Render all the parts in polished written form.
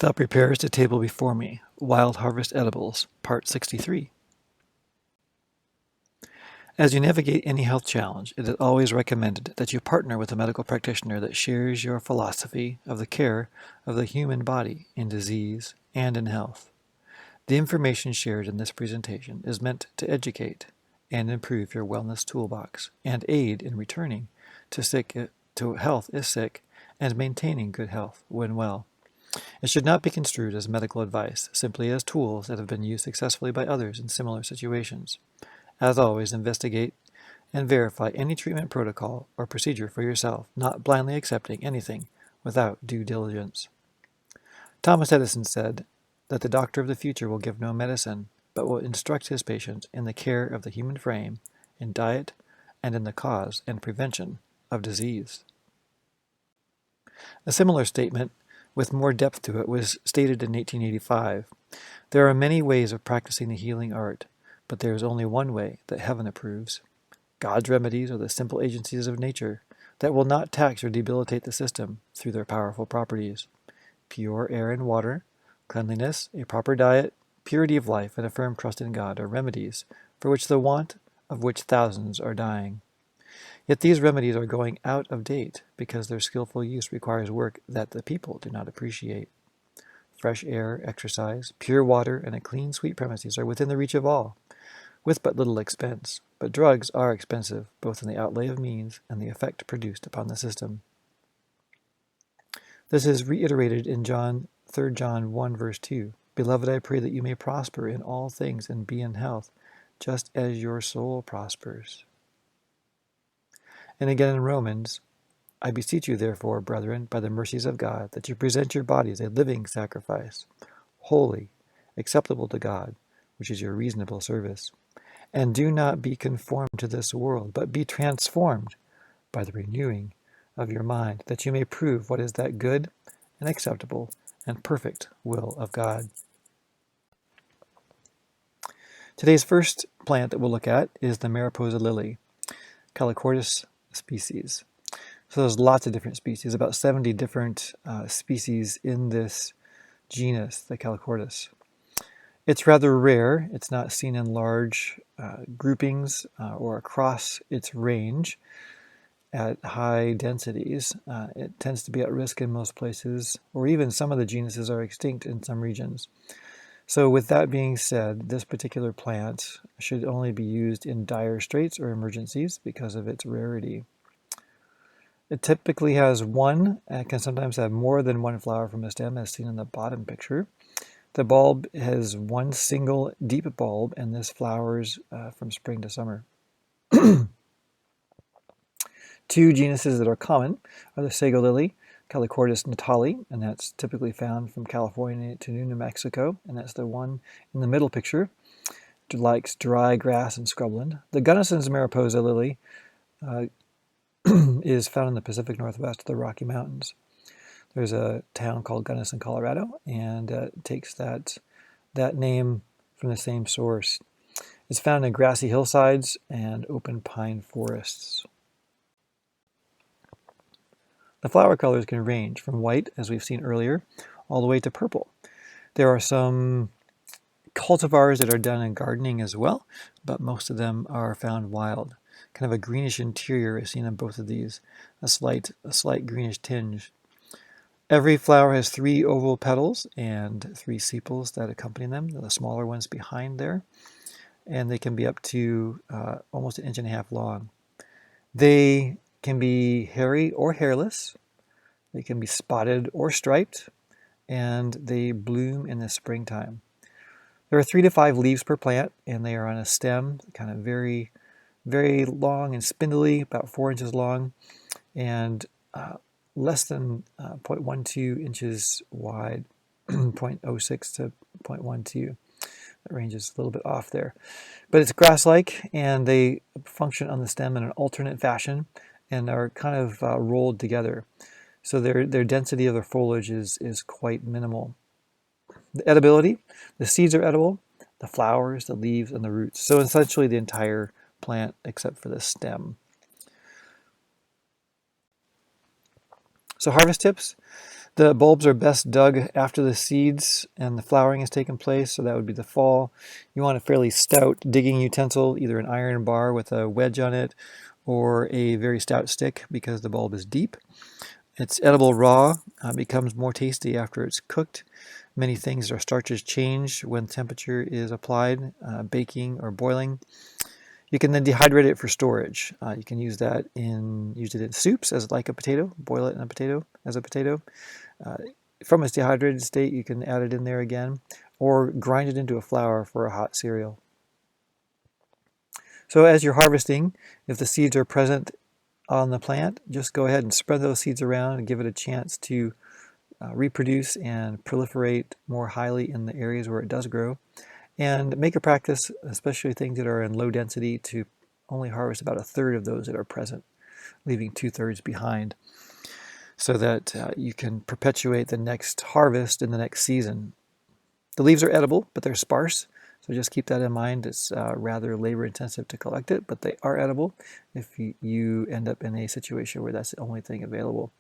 Thou preparest a table before me, Wild Harvest Edibles, Part 63. As you navigate any health challenge, it is always recommended that you partner with a medical practitioner that shares your philosophy of the care of the human body in disease and in health. The information shared in this presentation is meant to educate and improve your wellness toolbox and aid in returning to health is sick and maintaining good health when well. It should not be construed as medical advice, simply as tools that have been used successfully by others in similar situations. As always, investigate and verify any treatment protocol or procedure for yourself, not blindly accepting anything without due diligence. Thomas Edison said that the doctor of the future will give no medicine, but will instruct his patients in the care of the human frame, in diet, and in the cause and prevention of disease. A similar statement with more depth to it was stated in 1885. There are many ways of practicing the healing art, but there is only one way that heaven approves. God's remedies are the simple agencies of nature that will not tax or debilitate the system through their powerful properties. Pure air and water, cleanliness, a proper diet, purity of life, and a firm trust in God are remedies for which the want of which thousands are dying. Yet these remedies are going out of date because their skillful use requires work that the people do not appreciate. Fresh air, exercise, pure water, and a clean, sweet premises are within the reach of all, with but little expense. But drugs are expensive, both in the outlay of means and the effect produced upon the system. This is reiterated in 3 John 1, verse 2. Beloved, I pray that you may prosper in all things and be in health, just as your soul prospers. And again in Romans, I beseech you, therefore, brethren, by the mercies of God, that you present your bodies a living sacrifice, holy, acceptable to God, which is your reasonable service. And do not be conformed to this world, but be transformed by the renewing of your mind, that you may prove what is that good and acceptable and perfect will of God. Today's first plant that we'll look at is the Mariposa lily, Colocortis species. So there's lots of different species, about 70 different species in this genus, the Colocortis. It's rather rare. It's not seen in large groupings or across its range at high densities. It tends to be at risk in most places, or even some of the genuses are extinct in some regions. So with that being said, this particular plant should only be used in dire straits or emergencies because of its rarity. It typically has one, and can sometimes have more than one flower from a stem, as seen in the bottom picture. The bulb has one single deep bulb, and this flowers from spring to summer. Two genuses that are common are the sago lily, Colocortis natali, and that's typically found from California to New Mexico, and that's the one in the middle picture. It likes dry grass and scrubland. The Gunnison's Mariposa lily is found in the Pacific Northwest of the Rocky Mountains. There's a town called Gunnison, Colorado, and it takes that name from the same source. It's found in grassy hillsides and open pine forests. The flower colors can range from white, as we've seen earlier, all the way to purple. There are some cultivars that are done in gardening as well, but most of them are found wild. Kind of a greenish interior is seen in both of these, a slight greenish tinge. Every flower has 3 oval petals and 3 sepals that accompany them, the smaller ones behind there, and they can be up to almost 1.5 inches long. They can be hairy or hairless. They can be spotted or striped, and they bloom in the springtime. There are 3 to 5 leaves per plant, and they are on a stem, kind of very, very long and spindly, about 4 inches long, and less than 0.12 inches wide, 0.06 to 0.12. That range is a little bit off there. But it's grass-like, and they function on the stem in an alternate fashion and are kind of rolled together. So their density of their foliage is quite minimal. The edibility, the seeds are edible, the flowers, the leaves, and the roots. So essentially the entire plant except for the stem. So harvest tips. The bulbs are best dug after the seeds and the flowering has taken place, so that would be the fall. You want a fairly stout digging utensil, either an iron bar with a wedge on it or a very stout stick because the bulb is deep. It's edible raw, becomes more tasty after it's cooked. Many things or starches change when temperature is applied, baking or boiling. You can then dehydrate it for storage. You can use it in soups as like a potato, boil it in a potato as a potato. From its dehydrated state, you can add it in there again, or grind it into a flour for a hot cereal. So as you're harvesting, if the seeds are present on the plant, just go ahead and spread those seeds around and give it a chance to reproduce and proliferate more highly in the areas where it does grow. And make a practice, especially things that are in low density, to only harvest about 1/3 of those that are present, leaving 2/3 behind, so that you can perpetuate the next harvest in the next season. The leaves are edible, but they're sparse, so just keep that in mind. It's rather labor intensive to collect it, but they are edible if you end up in a situation where that's the only thing available.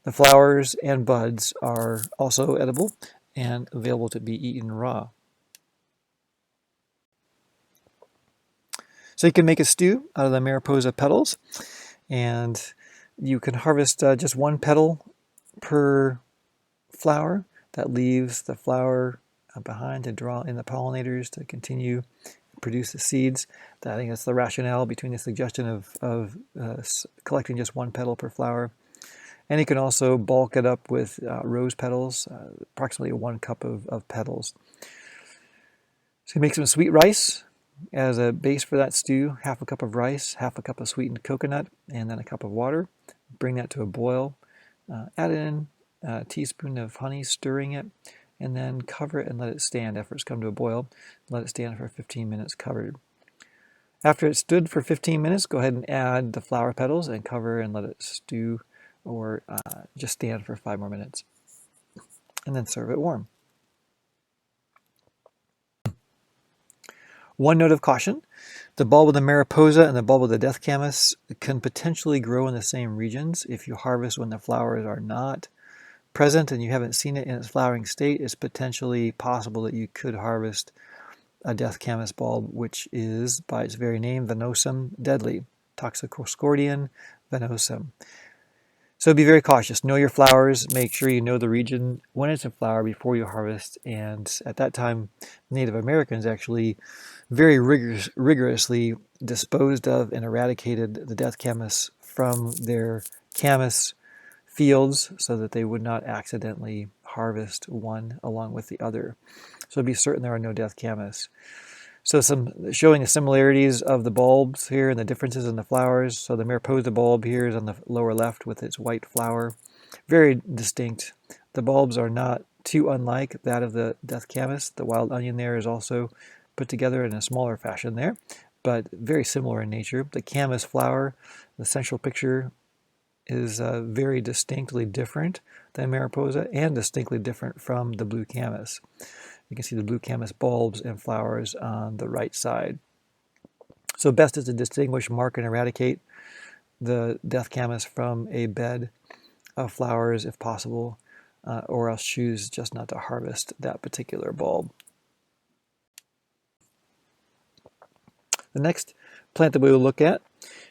The flowers and buds are also edible and available to be eaten raw. So you can make a stew out of the Mariposa petals, and you can harvest just one petal per flower. That leaves the flower behind to draw in the pollinators to continue to produce the seeds. I think that's the rationale between the suggestion of collecting just one petal per flower. And you can also bulk it up with rose petals, approximately 1 cup of petals. So you make some sweet rice as a base for that stew, 1/2 cup of rice, 1/2 cup of sweetened coconut, and then a cup of water. Bring that to a boil. Add in a teaspoon of honey, stirring it, and then cover it and let it stand after it's come to a boil. Let it stand for 15 minutes covered. After it's stood for 15 minutes, go ahead and add the flower petals and cover and let it stew or just stand for 5 more minutes. And then serve it warm. One note of caution: the bulb of the Mariposa and the bulb of the death camas can potentially grow in the same regions. If you harvest when the flowers are not present and you haven't seen it in its flowering state, it's potentially possible that you could harvest a death camas bulb, which is, by its very name, venosum, deadly, Toxicoscordion venosum. So be very cautious. Know your flowers. Make sure you know the region when it's in flower before you harvest. And at that time, Native Americans actually very rigorously disposed of and eradicated the death camas from their camas fields so that they would not accidentally harvest one along with the other. So be certain there are no death camas. So showing the similarities of the bulbs here and the differences in the flowers. So the Mariposa bulb here is on the lower left with its white flower. Very distinct. The bulbs are not too unlike that of the death camas. The wild onion there is also put together in a smaller fashion there, but very similar in nature. The camas flower, the central picture, is very distinctly different than Mariposa and distinctly different from the blue camas. You can see the blue camas bulbs and flowers on the right side. So best is to distinguish, mark, and eradicate the death camas from a bed of flowers if possible, or else choose just not to harvest that particular bulb. The next plant that we will look at,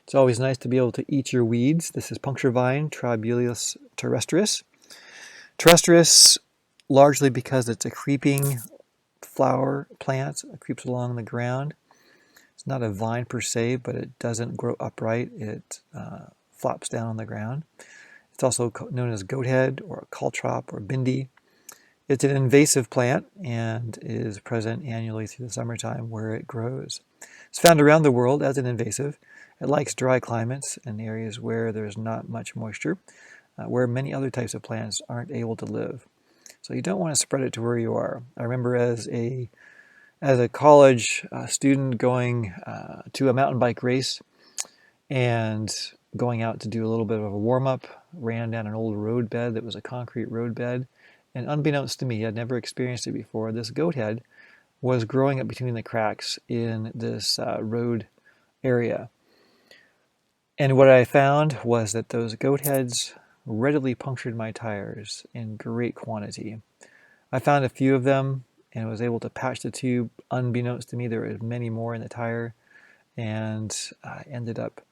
it's always nice to be able to eat your weeds. This is Puncture Vine, Tribulus terrestris. Terestris, largely because it's a creeping flower plant. It creeps along the ground. It's not a vine per se, but it doesn't grow upright. It flops down on the ground. It's also known as goathead or caltrop or bindi. It's an invasive plant and is present annually through the summertime where it grows. It's found around the world as an invasive. It likes dry climates and areas where there's not much moisture, where many other types of plants aren't able to live. So you don't want to spread it to where you are. I remember as a college student going to a mountain bike race and going out to do a little bit of a warm-up, ran down an old road bed that was a concrete road bed, and unbeknownst to me, I'd never experienced it before, this goathead was growing up between the cracks in this road area. And what I found was that those goatheads readily punctured my tires in great quantity. I found a few of them and was able to patch the tube. Unbeknownst to me, there were many more in the tire, and I ended up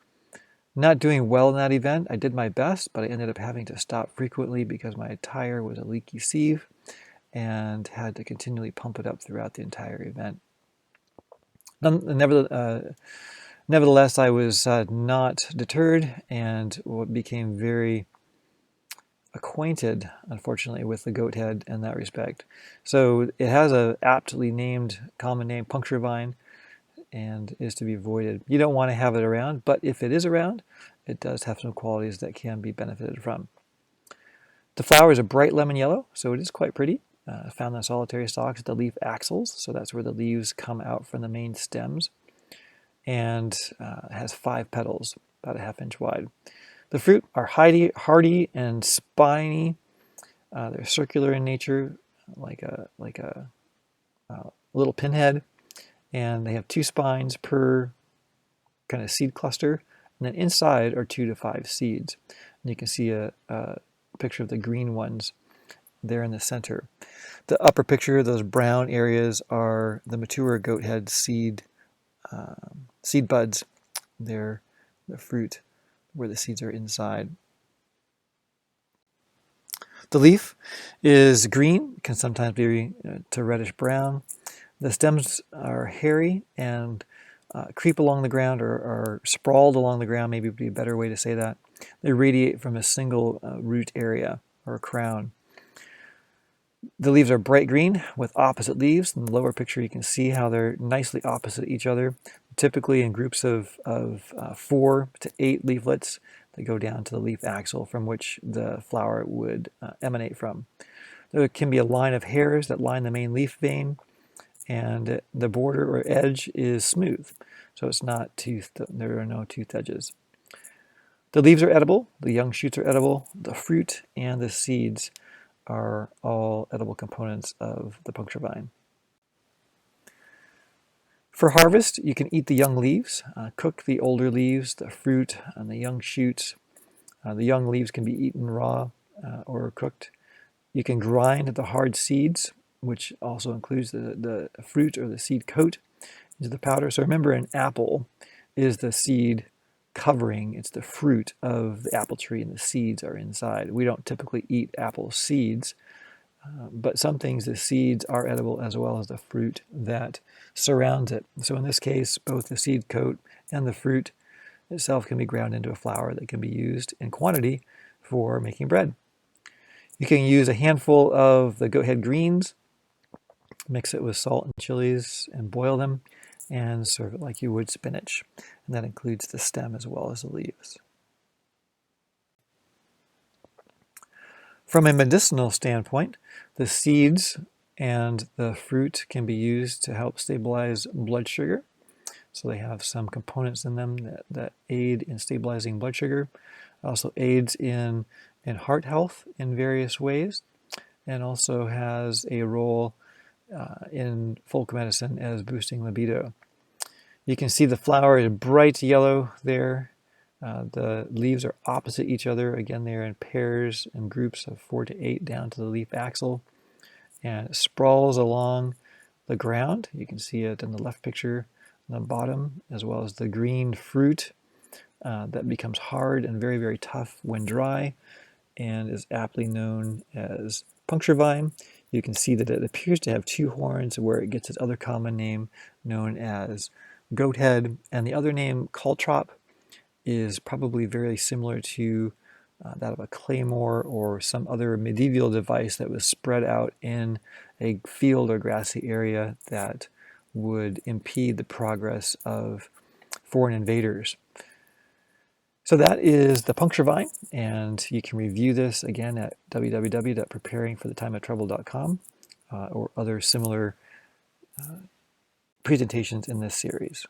not doing well in that event. I did my best, but I ended up having to stop frequently because my tire was a leaky sieve and had to continually pump it up throughout the entire event. Nevertheless, I was not deterred and became very acquainted, unfortunately, with the goat head in that respect. So it has a aptly named common name, puncture vine, and is to be avoided. You don't want to have it around, but if it is around, it does have some qualities that can be benefited from. The flower is a bright lemon yellow, so it is quite pretty. Found on solitary stalks at the leaf axils, so that's where the leaves come out from the main stems, and has 5 petals, about a ½ inch wide. The fruit are hardy and spiny. They're circular in nature, like a little pinhead, and they have 2 spines per kind of seed cluster, and then inside are 2 to 5 seeds. And you can see a picture of the green ones there in the center. The upper picture, those brown areas, are the mature goat head seed buds. They're the fruit where the seeds are inside. The leaf is green, can sometimes be to reddish brown. The stems are hairy and creep along the ground, or sprawled along the ground, maybe would be a better way to say that. They radiate from a single root area or crown. The leaves are bright green with opposite leaves. In the lower picture, you can see how they're nicely opposite each other, typically in groups of 4 to 8 leaflets that go down to the leaf axil from which the flower would emanate from. There can be a line of hairs that line the main leaf vein, and the border or edge is smooth, so it's not toothed. There are no toothed edges. The leaves are edible, the young shoots are edible, the fruit and the seeds are all edible components of the puncture vine. For harvest, you can eat the young leaves, cook the older leaves, the fruit, and the young shoots. The young leaves can be eaten raw or cooked. You can grind the hard seeds, which also includes the fruit or the seed coat, into the powder. So remember, an apple is the seed covering. It's the fruit of the apple tree, and the seeds are inside. We don't typically eat apple seeds, but some things, the seeds are edible as well as the fruit that surrounds it. So in this case, both the seed coat and the fruit itself can be ground into a flour that can be used in quantity for making bread. You can use a handful of the goat head greens, mix it with salt and chilies, and boil them, and serve it like you would spinach. And that includes the stem as well as the leaves. From a medicinal standpoint, the seeds and the fruit can be used to help stabilize blood sugar. So they have some components in them that aid in stabilizing blood sugar. Also aids in heart health in various ways, and also has a role in folk medicine as boosting libido. You can see the flower is bright yellow there. The leaves are opposite each other. Again, they're in pairs and groups of 4 to 8 down to the leaf axil, and it sprawls along the ground. You can see it in the left picture on the bottom, as well as the green fruit that becomes hard and very, very tough when dry, and is aptly known as puncture vine. You can see that it appears to have 2 horns, where it gets its other common name known as goat head, and the other name, caltrop, is probably very similar to that of a claymore or some other medieval device that was spread out in a field or grassy area that would impede the progress of foreign invaders. So that is the puncture vine, and you can review this again at www.preparingforthetimeoftrouble.com or other similar presentations in this series.